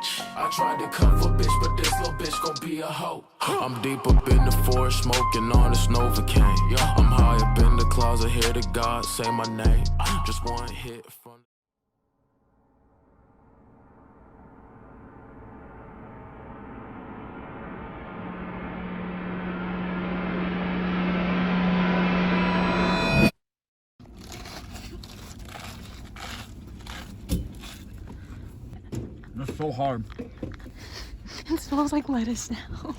I tried to cuff a bitch, but this little bitch gon' be a hoe. I'm deep up in the forest, smoking on this Novocaine. I'm high up in the closet, hear the God say my name. Just one hit from... That's so hard. It smells like lettuce now.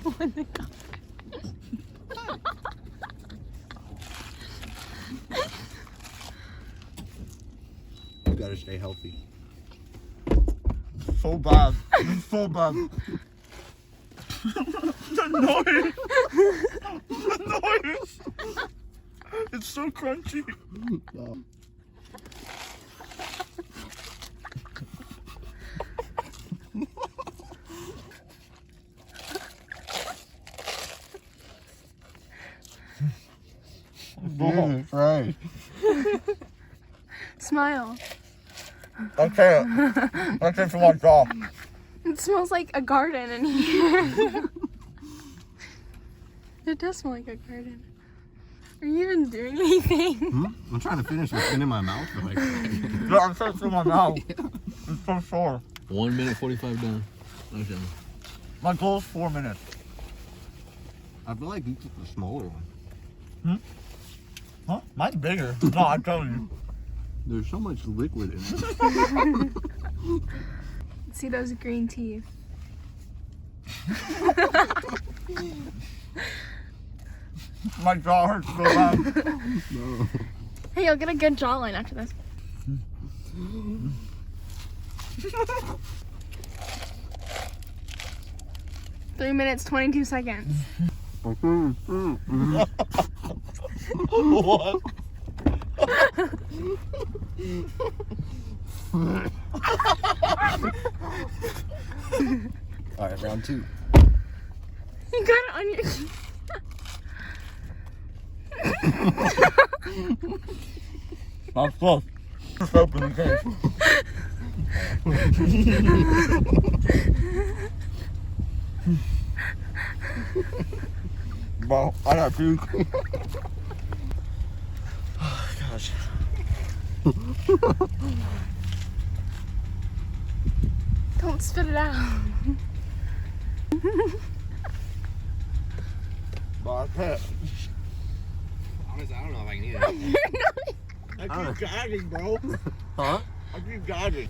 You gotta stay healthy. So bad. It's so bad. The noise. The noise. It's so crunchy. Jesus Christ. Smile. Okay. That's it for my jaw. It smells like a garden in here. It does smell like a garden. Are you even doing anything? I'm trying to finish what's in my mouth. But Yeah, I'm trying to through my mouth. It's so sore. 1 minute 45 done. Okay. My goal is 4 minutes. I feel like you took the smaller one. Huh? Mine's bigger. No, I'm telling you. There's so much liquid in it. See those green teeth? My jaw hurts so bad. No. Hey, you'll get a good jawline after this. Three minutes, 22 seconds. What? Alright, round 2. You got it on your... That's close. Just open the case. Bro, I got puke. Oh, gosh. Don't spit it out. Bro, I can't. Honestly, I don't know if I can eat it. I keep gagging, bro. Huh? I keep gagging.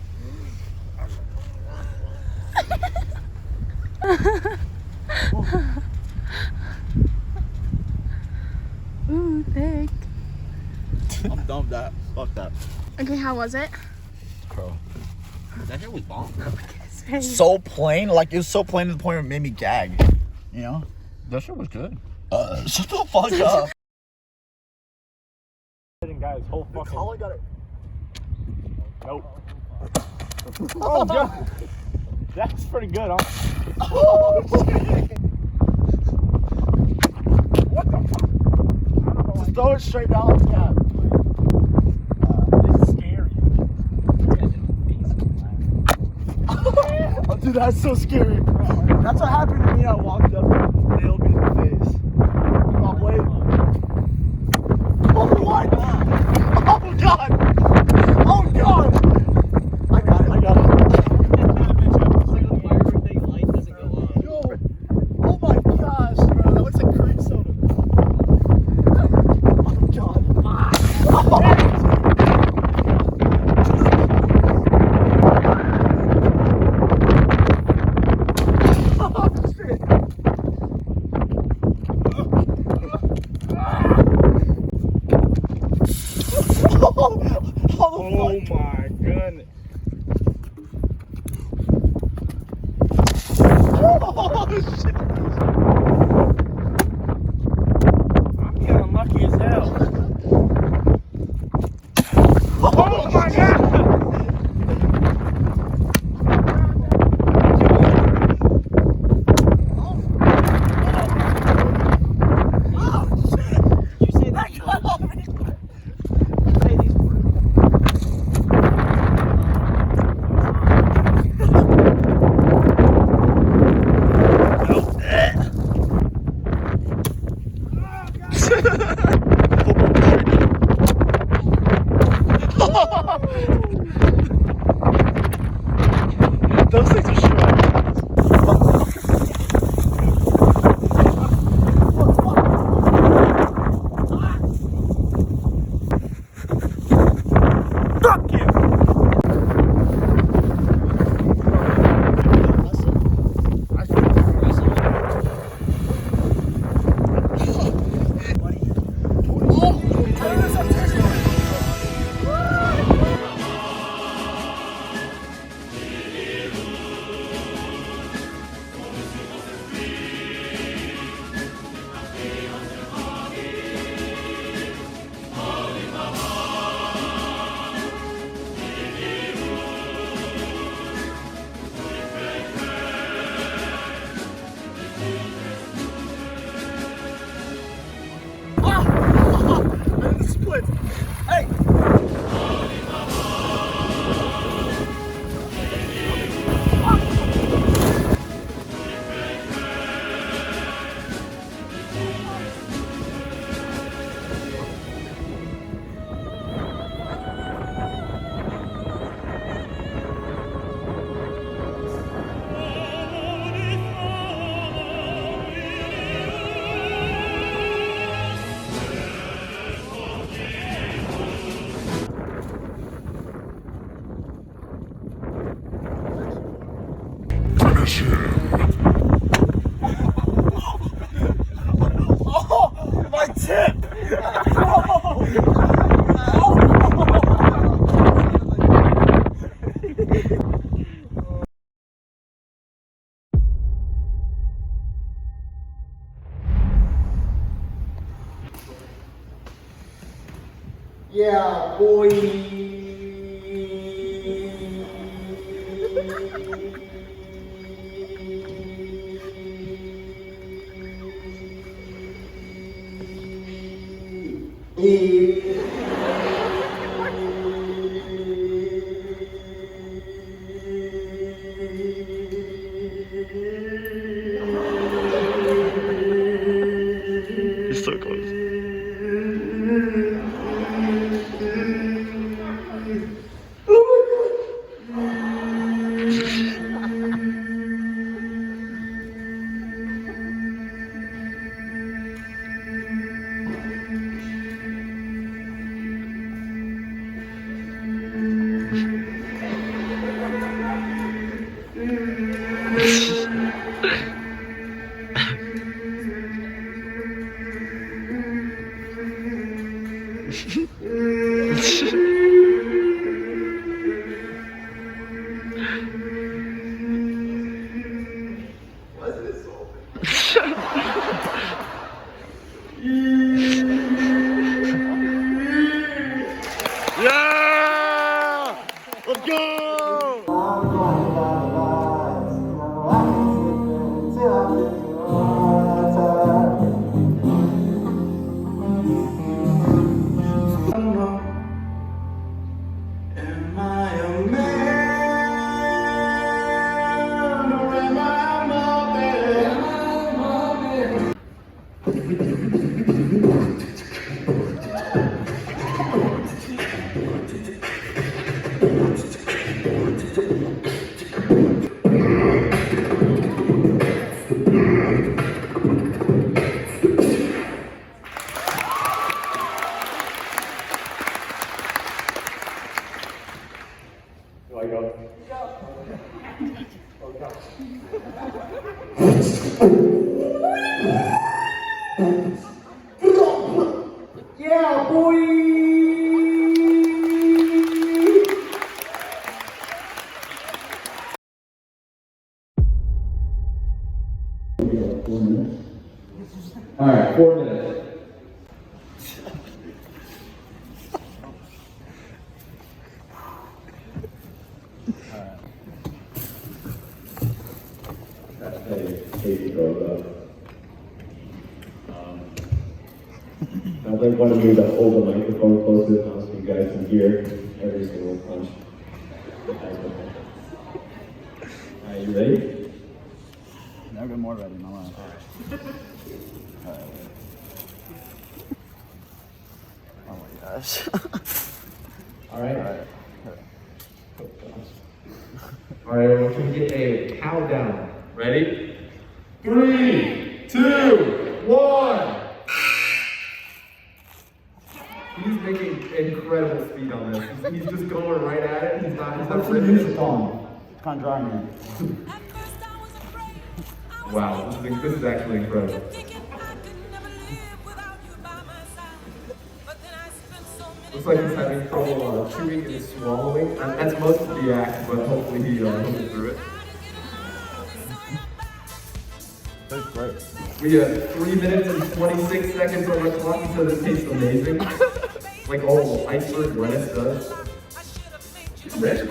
Ooh, thick. I'm done with that. Fuck that. Okay, how was it? Bro. That shit was bomb. So plain, like it was so plain to the point where it made me gag. You know? That shit was good. Shut the fuck up. Guys, whole fucking. Colin got it. Nope. Oh, God. That's pretty good, huh? Oh, shit. What the fuck? Just throw it straight down. Yeah. This is scary. Oh, dude, that's so scary. That's what happened to me. I walked up and nailed me in the face. Oh, wait. Oh, what? Oh, God. Oh, God. I got it. I got it. Yo. Oh, my gosh, bro. That looks like cream soda. Oh, God. Oh my goodness. Oh, shit. I'm getting lucky as hell. Oh my God. You say that got on me. Say these words. 1 Those things are short. Fuck you! Split. Hey! Oh, my tip! Yeah, boy. You're so close. Yeah! Let's go! Am I a man or am I a Muppet? Do I go? Yeah, boy. All right, 4 minutes. I'd like one of you to hold the microphone close to the mouth so you guys can hear every single punch. Alright, you ready? Never been more ready in my life. Oh my gosh. Alright. Alright. All right, everyone, can we get a countdown? Ready? 3, 2, 1. He's making incredible speed on this. He's just going right at it. He's not Music on. Can't drive me. Wow, this is actually incredible. Looks like he's having trouble chewing and swallowing. That's most of the act, but hopefully he will get through it. That's great. We have 3 minutes and 26 seconds on the clock until this tastes amazing. Like all iceberg lettuce does. It's rich.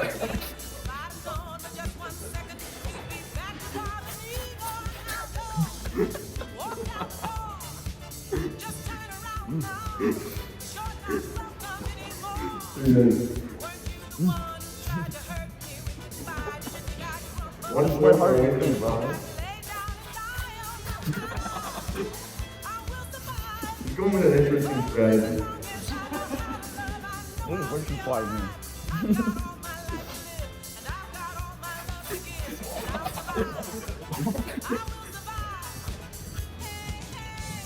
One more hard to wrong. He's going with an interesting strategy. Where'd you fly me?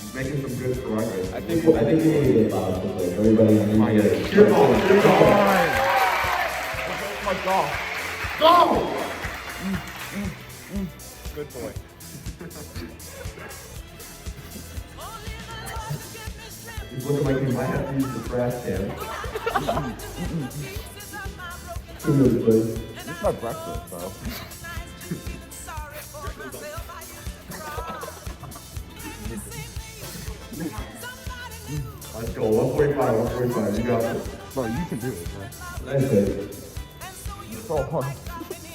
He's making some good progress. I think we need to get loud for this. Everybody needs to get Cheer ball, cheer ball. Oh my god. Go! Good boy. He's looking like he might have to use the trash can. 2 minutes, please. This is my breakfast, bro. Let's go, 145, you got this. Bro, you can do it, bro. Nice take. It's so hard.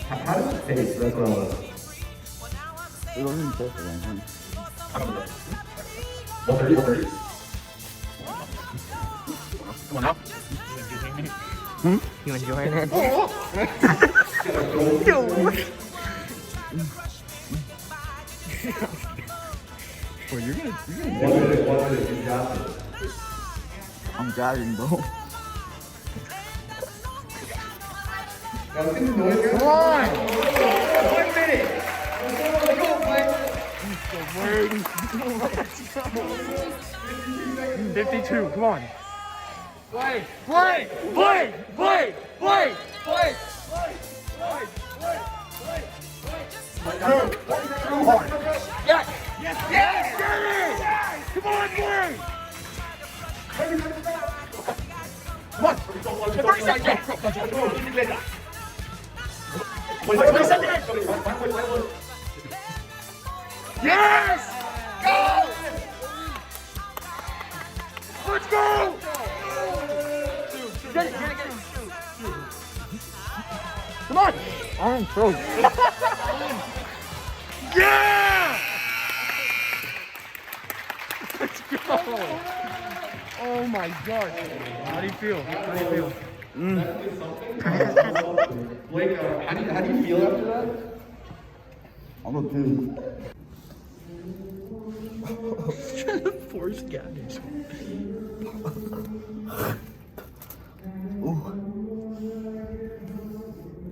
How does it taste? That's what I want to know. It doesn't even taste like anything. 130. Come on now. You enjoying it? Bro, you're gonna 1 minute, you got this. I'm gagging, bro. Come on! 1 minute! Let's go, Blake! 52, come on. Blake! Yes! Go! Let's go! Get it. Come on! I'm frozen. Yeah! Let's go! Oh my gosh. How do you feel? Blake, how do you feel after that? I'm a dude. Force gagging.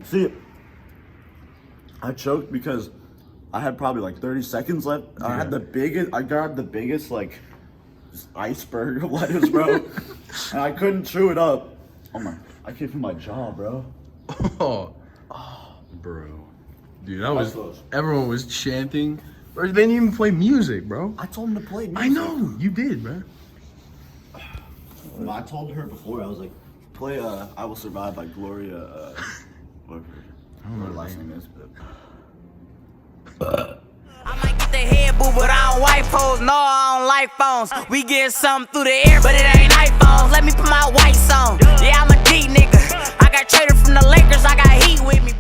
See, I choked because I had probably like 30 seconds left. I grabbed the biggest like just iceberg of lettuce, bro. And I couldn't chew it up. Oh my, I can't feel my jaw, bro. Oh, bro. Dude, that was, close. everyone was chanting. Or they didn't even play music, bro. I told him to play music. I know, you did, bro. I told her before, I was like, play I Will Survive by Gloria, whatever. I don't know what her last name is, but. I might get the head boo, but I don't wipe hoes. No, I don't like phones. We get something through the air, but it ain't iPhones. Let me put my whites on. Yeah, I'm a D nigga. I got traded from the Lakers. I got heat with me.